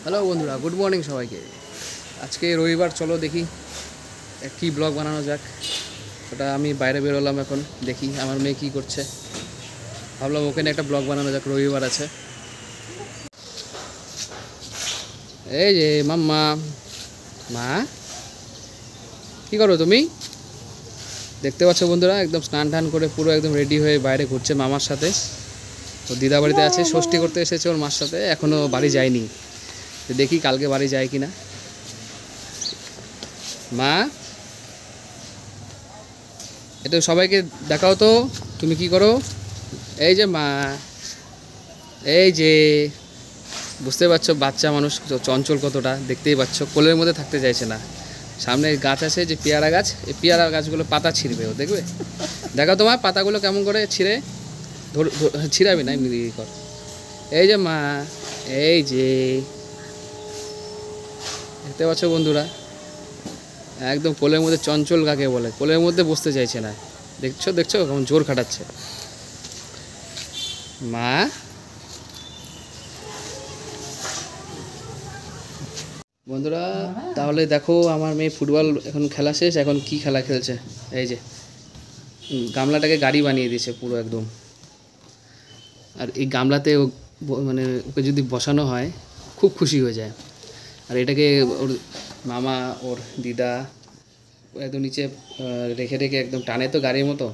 Hello বন্ধুরা, good morning সবাইকে। আজকে রবিবার, চলো দেখি কী ব্লগ বানানো যাক। ওটা আমি বাইরে বেরোলাম, এখন দেখি আমার মেয়ে কী করছে। ভাবলাম ওখানে একটা ব্লগ বানানো যাক, রবিবার আছে। এই যে মাম্মা, মা কী করো তুমি? দেখতে পাচ্ছ বন্ধুরা, একদম স্নান টান করে পুরো একদম রেডি হয়ে বাইরে ঘুরছে মামার সাথে। ও দিদা বাড়িতে আছে, ষষ্ঠী করতে এসেছে ওর মার সাথে, এখনও বাড়ি যায়নি। দেখি কালকে বাড়ি যায় কিনা। মা, এটা সবাইকে দেখাও তো তুমি কি করো। এই যে মা, এই যে, বুঝতে পারছো বাচ্চা মানুষ চঞ্চল কতটা, দেখতেই পাচ্ছ। কোলের মধ্যে থাকতে চাইছে না। সামনে গাছ আছে যে পেয়ারা গাছ, এই পেয়ারা গাছগুলো পাতা ছিঁড়বে ও, দেখবে। দেখাও তোমার পাতাগুলো কেমন করে ছিঁড়ে, ছিঁড়াবি না এমনি কর। এই যে মা, এই যে, দেখতে পাচ্ছ বন্ধুরা, একদম কোলের মধ্যে চঞ্চল কাকে বলে, কোলের মধ্যে বসতে চাইছে না। দেখছো দেখছো কেমন জোর খাটাচ্ছে। মা, বন্ধুরা তাহলে দেখো, আমার মেয়ে ফুটবল এখন খেলা শেষ, এখন কি খেলা খেলছে। এই যে গামলাটাকে গাড়ি বানিয়ে দিয়েছে পুরো একদম। আর এই গামলাতে মানে ওকে যদি বসানো হয় খুব খুশি হয়ে যায়। আর এটাকে ওর মামা, ওর দিদা একদম নিচে রেখে রেখে একদম টানে তো গাড়ির মতো,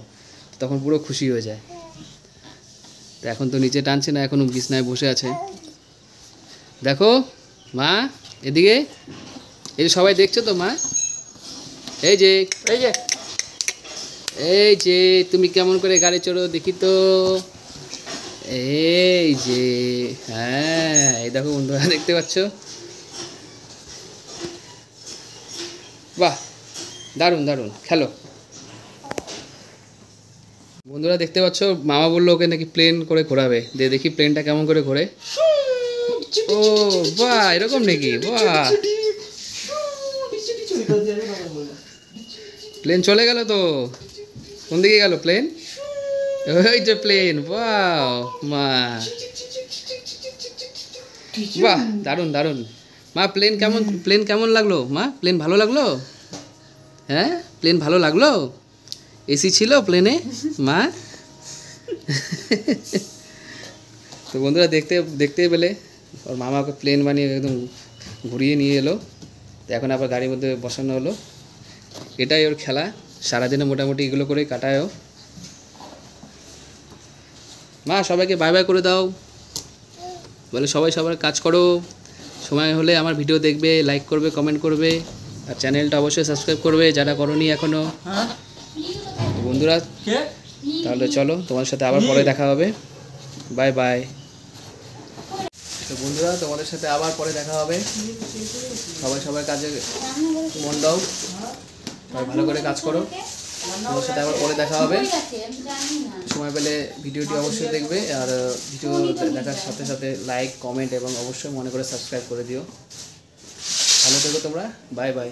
তখন পুরো খুশি হয়ে যায়। তো এখন তো নিচে টানছে না, এখনও বিছনায় বসে আছে। দেখো মা, এদিকে, এই যে সবাই দেখছো তো মা, এই যে, এই যে, এই যে তুমি কেমন করে গাড়ি চড়ো দেখি তো। এই যে, হ্যাঁ এই দেখো বন্ধুরা, দেখতে পাচ্ছ, বাহ দারুণ দারুণ, খেলো। বন্ধুরা দেখতে পাচ্ছ, মামা বললো ওকে নাকি প্লেন করে ঘোরাবে, দিয়ে দেখি প্লেনটা কেমন করে ঘোরে। ও বাহ, এরকম নাকি, বাহ, প্লেন চলে গেল তো। কোন দিকে গেল প্লেন? ওই যে প্লেন, বাহ মা, বাহ দারুণ দারুণ। মা প্লেন কেমন লাগলো মা? প্লেন ভালো লাগলো? হ্যাঁ প্লেন ভালো লাগলো? এসি ছিল প্লেনে মা? তো বন্ধুরা দেখতে দেখতে পেলে, ওর মামাকে প্লেন বানিয়ে একদম ঘুরিয়ে নিয়ে এলো। তো এখন আবার গাড়ির মধ্যে বসানো হলো। এটাই ওর খেলা, সারাদিনে মোটামুটি এগুলো করেই কাটায় ও। মা সবাইকে বাই বাই করে দাও, বলে সবাই সবার কাজ করো, সময় হলে আমার ভিডিও দেখবে, লাইক করবে, কমেন্ট করবে, আর চ্যানেলটা অবশ্যই সাবস্ক্রাইব করবে যারা করোনি এখনও। বন্ধুরা তাহলে চলো, তোমাদের সাথে আবার পরে দেখা হবে, বাই বাই। তো বন্ধুরা তোমাদের সাথে আবার পরে দেখা হবে, সবাই সবার কাজে মন দাও, সবাই ভালো করে কাজ করো। তোমার সাথে আবার পরে দেখা হবে, সময় পেলে ভিডিওটি অবশ্যই দেখবে, আর ভিডিও দেখার সাথে সাথে লাইক, কমেন্ট এবং অবশ্যই মনে করে সাবস্ক্রাইব করে দিও। ভালো থেকো তোমরা, বাই বাই।